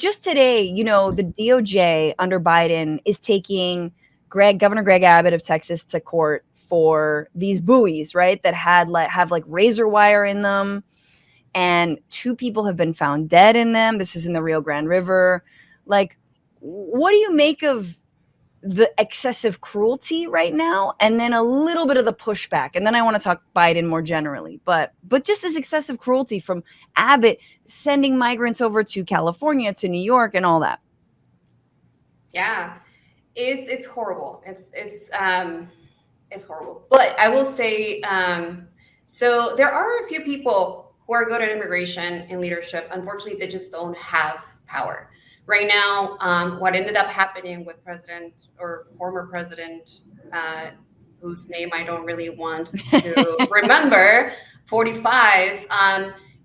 just today, you know, the DOJ under Biden is taking Governor Greg Abbott of Texas to court for these buoys, right? That have like razor wire in them, and 2 people have been found dead in them. This is in the Rio Grande River. Like, what do you make of the excessive cruelty right now, and then a little bit of the pushback, and then I want to talk Biden more generally, but just this excessive cruelty from Abbott sending migrants over to California, to New York, and all that? Yeah, it's horrible. It's horrible. But I will say, so there are a few people who are good at immigration and leadership. Unfortunately, they just don't have power. Right now, what ended up happening with President or former President, whose name I don't really want to remember, 45,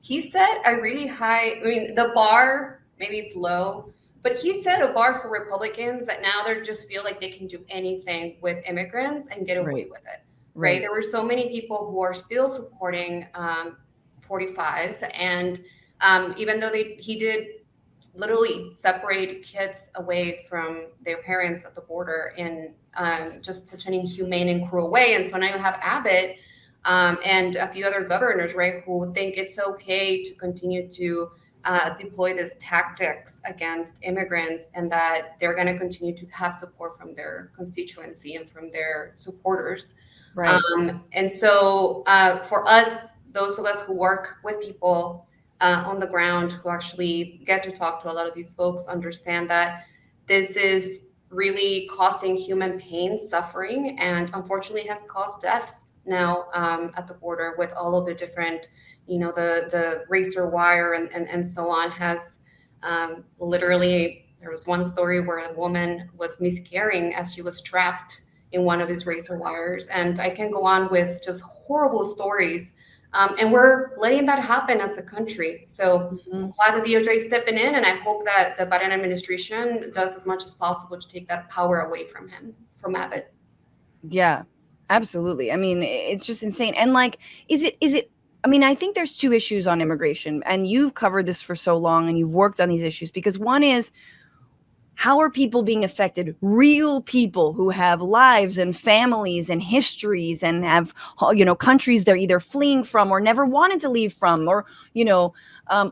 he set a really high, I mean, the bar, maybe it's low, but he set a bar for Republicans that now they just feel like they can do anything with immigrants and get away with it. Right. There were so many people who are still supporting 45. And even though he did literally separate kids away from their parents at the border in just such an inhumane and cruel way. And so now you have Abbott and a few other governors, right, who think it's okay to continue to deploy these tactics against immigrants, and that they're going to continue to have support from their constituency and from their supporters. Right. And so for us, those of us who work with people on the ground, who actually get to talk to a lot of these folks, understand that this is really causing human pain, suffering, and unfortunately has caused deaths now at the border, with all of the different, you know, the razor wire and so on. Has literally, there was one story where a woman was miscarrying as she was trapped in one of these razor wires. And I can go on with just horrible stories. And we're letting that happen as a country. So I'm glad the DOJ is stepping in, and I hope that the Biden administration does as much as possible to take that power away from him, from Abbott. Yeah, absolutely. I mean, it's just insane. And like, is it, I mean, I think there's 2 issues on immigration, and you've covered this for so long and you've worked on these issues, because one is, how are people being affected? Real people who have lives and families and histories and have, you know, countries they're either fleeing from or never wanted to leave from, or, you know,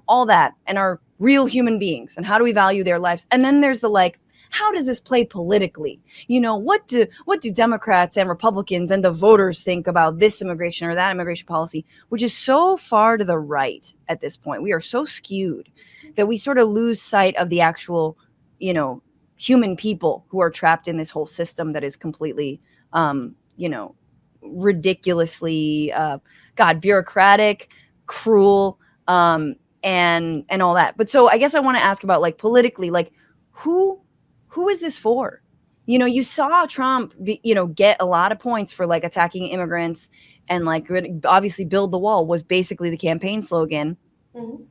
all that, and are real human beings. And how do we value their lives? And then there's the, like, how does this play politically? You know, what do Democrats and Republicans and the voters think about this immigration or that immigration policy, which is so far to the right at this point. We are so skewed that we sort of lose sight of the actual, you know, human people who are trapped in this whole system that is completely, you know, ridiculously, bureaucratic, cruel, and all that. But so I guess I want to ask about, like, politically, like, who is this for? You know, you saw Trump, get a lot of points for, like, attacking immigrants, and, like, obviously build the wall was basically the campaign slogan. Mm-hmm.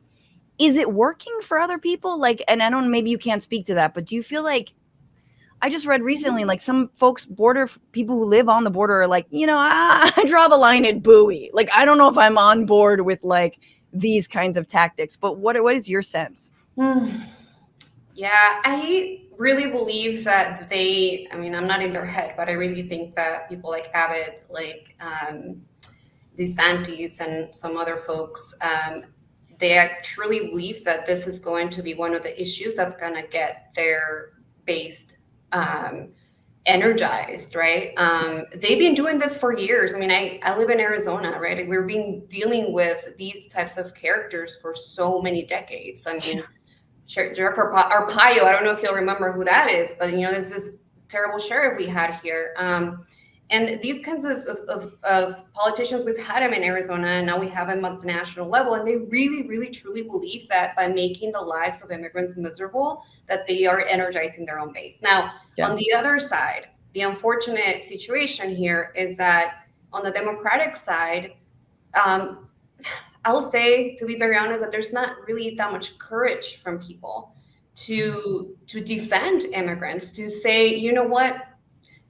Is it working for other people? Like, and I don't know, maybe you can't speak to that, but do you feel like, I just read recently, like, some folks, people who live on the border are like, you know, I draw the line at buoy. Like, I don't know if I'm on board with, like, these kinds of tactics, but what is your sense? Yeah, I really believe that I mean, I'm not in their head, but I really think that people like Abbott, like DeSantis and some other folks, they truly believe that this is going to be one of the issues that's going to get their base energized, right? They've been doing this for years. I mean, I live in Arizona, right? We've been dealing with these types of characters for so many decades. I mean, Sheriff Arpaio, I don't know if you'll remember who that is, but, you know, there's this terrible sheriff we had here. And these kinds of politicians, we've had them in Arizona, and now we have them at the national level. And they really, really, truly believe that by making the lives of immigrants miserable, that they are energizing their own base. Now, on the other side, the unfortunate situation here is that on the Democratic side, I'll say, to be very honest, that there's not really that much courage from people to defend immigrants, to say, you know what,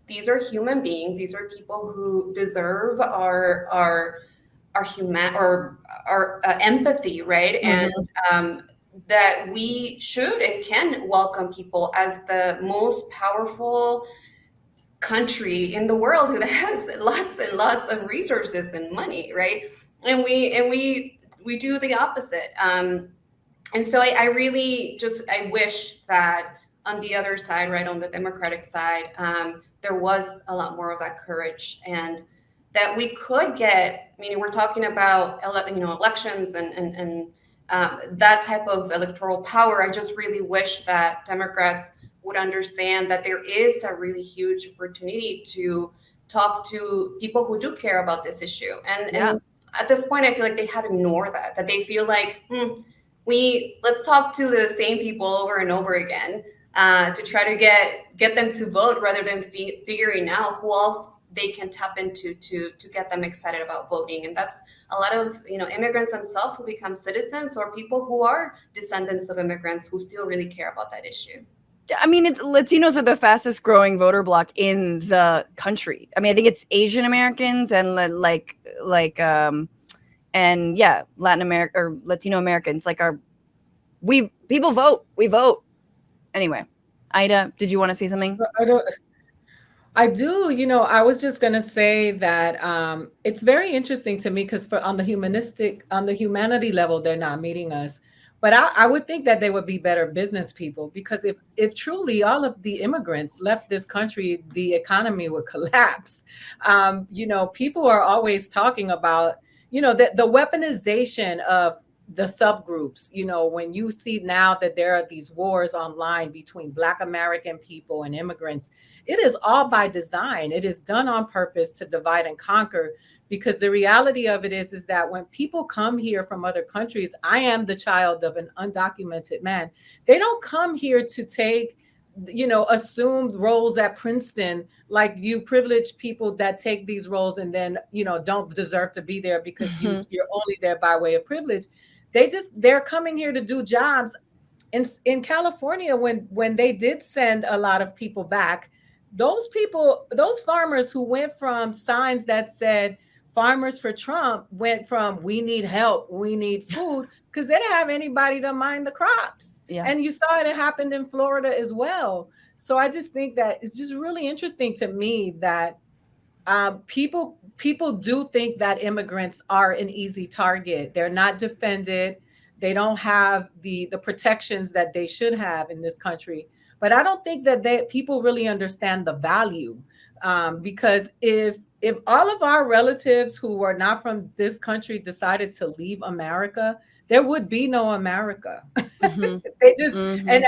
these are human beings. These are people who deserve our human or our empathy, right? Mm-hmm. And that we should and can welcome people as the most powerful country in the world who has lots and lots of resources and money, right? And we do the opposite. And so I really just I wish that on the other side, right, on the Democratic side, there was a lot more of that courage, and that we could get. I mean, we're talking about elections and that type of electoral power. I just really wish that Democrats would understand that there is a really huge opportunity to talk to people who do care about this issue, and Yeah. at this point, I feel like they have ignored that they feel like we let's talk to the same people over and over again to try to get them to vote rather than figuring out who else they can tap into to get them excited about voting. And that's a lot of immigrants themselves who become citizens, or people who are descendants of immigrants who still really care about that issue. I mean, Latinos are the fastest growing voter bloc in the country. I mean, I think it's Asian Americans and and yeah, Latin America or Latino Americans. Like people vote. We vote. Anyway, Ida, did you want to say something? I don't. I do. I was just going to say that it's very interesting to me because on the humanity level, they're not meeting us. But I would think that they would be better business people, because if truly all of the immigrants left this country, the economy would collapse. People are always talking about, the weaponization of the subgroups. When you see now that there are these wars online between Black American people and immigrants, it is all by design. It is done on purpose to divide and conquer, because the reality of it is that when people come here from other countries, I am the child of an undocumented man. They don't come here to take assumed roles at Princeton, like you privileged people that take these roles and then don't deserve to be there because you're only there by way of privilege. They're coming here to do jobs. In California, when they did send a lot of people back, those farmers who went from signs that said "Farmers for Trump" went from "We need help, we need food," because they didn't have anybody to mind the crops. Yeah. And you saw it happened in Florida as well. So I just think that it's just really interesting to me that people do think that immigrants are an easy target. They're not defended. They don't have the protections that they should have in this country. But I don't think that people really understand the value, because if all of our relatives who are not from this country decided to leave America, there would be no America. They just and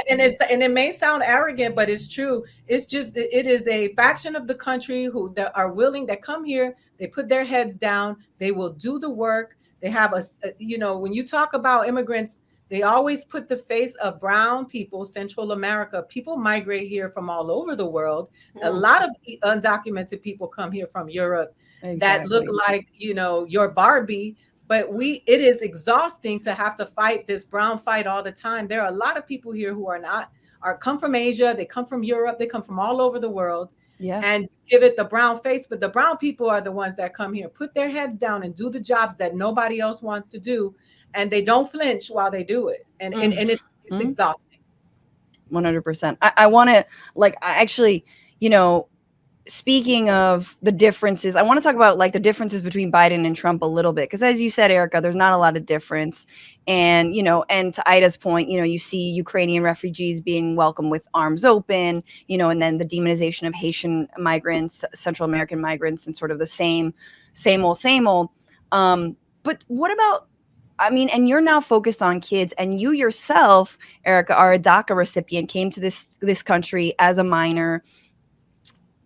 it may sound arrogant, but it's true. It's just it is a faction of the country who that are willing, that come here, they put their heads down, they will do the work. They have when you talk about immigrants, they always put the face of brown people, Central America. People migrate here from all over the world. A lot of undocumented people come here from Europe that look like, your Barbie. But it is exhausting to have to fight this brown fight all the time. There are a lot of people here who come from Asia, they come from Europe, they come from all over the world. Yeah. And give it the brown face. But the brown people are the ones that come here, put their heads down and do the jobs that nobody else wants to do. And they don't flinch while they do it. And it's exhausting. 100%. I want to actually, speaking of the differences, I want to talk about the differences between Biden and Trump a little bit, because as you said, Erica, there's not a lot of difference. And, and to Ida's point, you see Ukrainian refugees being welcomed with arms open, and then the demonization of Haitian migrants, Central American migrants, and sort of the same old. But what about, and you're now focused on kids, and you yourself, Erica, are a DACA recipient, came to this country as a minor.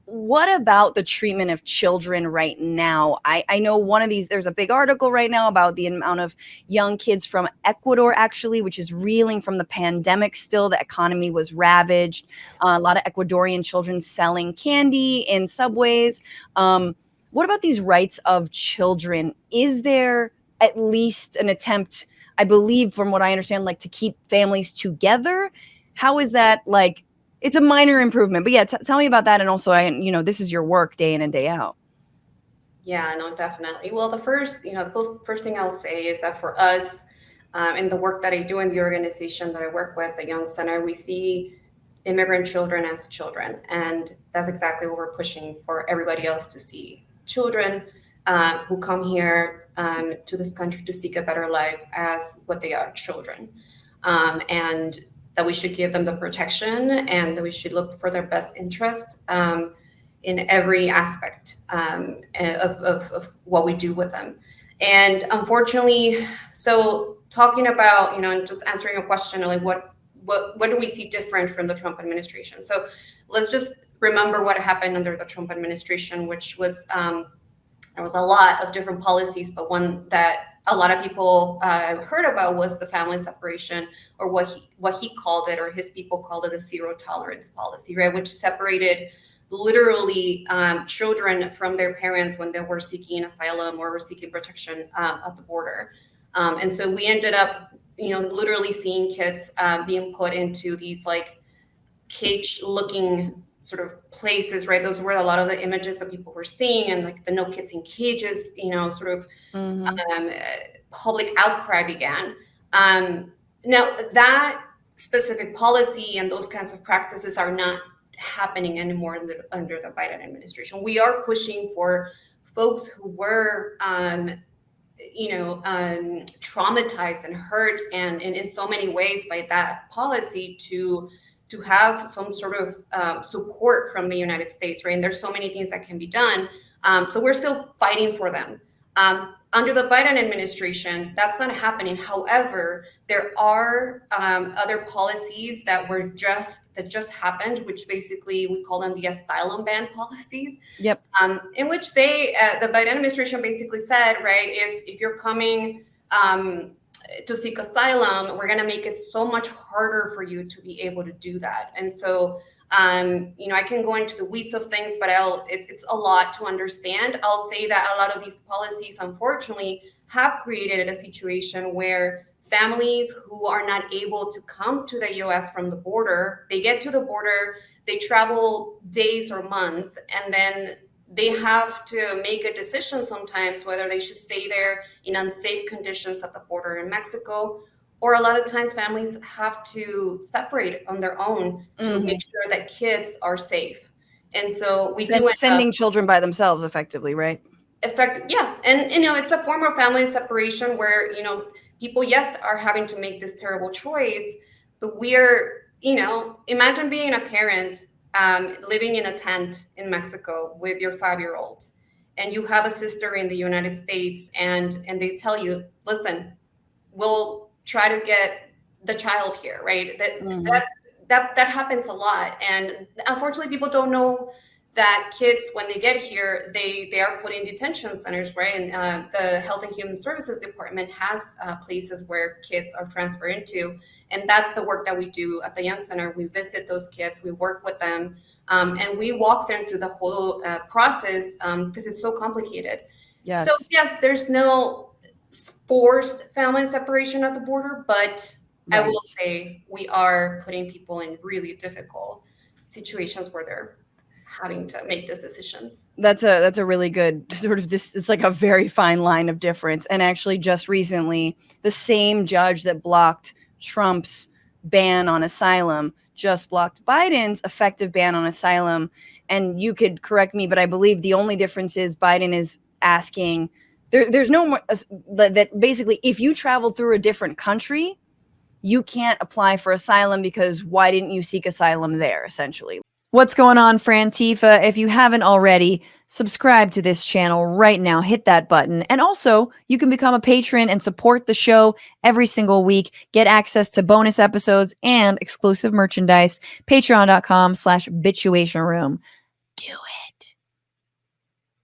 What about the treatment of children right now? I know there's a big article right now about the amount of young kids from Ecuador, actually, which is reeling from the pandemic still. The economy was ravaged. A lot of Ecuadorian children selling candy in subways. What about these rights of children? Is there at least an attempt, I believe, from what I understand, to keep families together? How is that It's a minor improvement, but yeah, tell me about that. And also, this is your work day in and day out. Yeah, no, definitely. Well, the first thing I'll say is that for us, in the work that I do in the organization that I work with, the Young Center, we see immigrant children as children. And that's exactly what we're pushing for everybody else to see. Children who come here to this country to seek a better life as what they are, children. And that we should give them the protection and that we should look for their best interest in every aspect of what we do with them. And unfortunately, so talking about, and just answering a question, like what do we see different from the Trump administration? So let's just remember what happened under the Trump administration, which was there was a lot of different policies, but one that a lot of people heard about was the family separation, or what he called it, or his people called it, the zero tolerance policy, right? Which separated literally children from their parents when they were seeking asylum or were seeking protection at the border. And so we ended up, literally seeing kids being put into these like cage-looking sort of places, right? Those were a lot of the images that people were seeing, and like the no kids in cages, sort of public outcry began. Now that specific policy and those kinds of practices are not happening anymore under the Biden administration. We are pushing for folks who were, traumatized and hurt, and in so many ways by that policy to have some sort of support from the United States, right? And there's so many things that can be done. So we're still fighting for them. Under the Biden administration, that's not happening. However, there are other policies that just happened, which basically we call them the asylum ban policies. Yep. In which the Biden administration basically said, right, if you're coming to seek asylum, we're going to make it so much harder for you to be able to do that. And so, I can go into the weeds of things, but it's a lot to understand. I'll say that a lot of these policies, unfortunately, have created a situation where families who are not able to come to the U.S. from the border, they get to the border, they travel days or months, and then they have to make a decision sometimes whether they should stay there in unsafe conditions at the border in Mexico, or a lot of times families have to separate on their own to make sure that kids are safe. And so we sending children by themselves effectively, right? Yeah. And, it's a form of family separation where, people, yes, are having to make this terrible choice, but we're, imagine being a parent living in a tent in Mexico with your 5-year-old, and you have a sister in the United States, and they tell you, listen, we'll try to get the child here, right? That happens a lot. And unfortunately, people don't know that kids, when they get here, they are put in detention centers, right? And the Health and Human Services Department has places where kids are transferred into. And that's the work that we do at the Young Center. We visit those kids, we work with them, and we walk them through the whole process because it's so complicated. Yes. So yes, there's no forced family separation at the border, but right. I will say we are putting people in really difficult situations where they're having to make those decisions. That's a really good sort of it's like a very fine line of difference. And actually just recently, the same judge that blocked Trump's ban on asylum just blocked Biden's effective ban on asylum. And you could correct me, but I believe the only difference is Biden is asking there's no more that basically if you travel through a different country, you can't apply for asylum because why didn't you seek asylum there, essentially. What's going on, Frantifa? If you haven't already, subscribe to this channel right now. Hit that button. And also, you can become a patron and support the show every single week. Get access to bonus episodes and exclusive merchandise. Patreon.com/Bitchuation Room. Do it.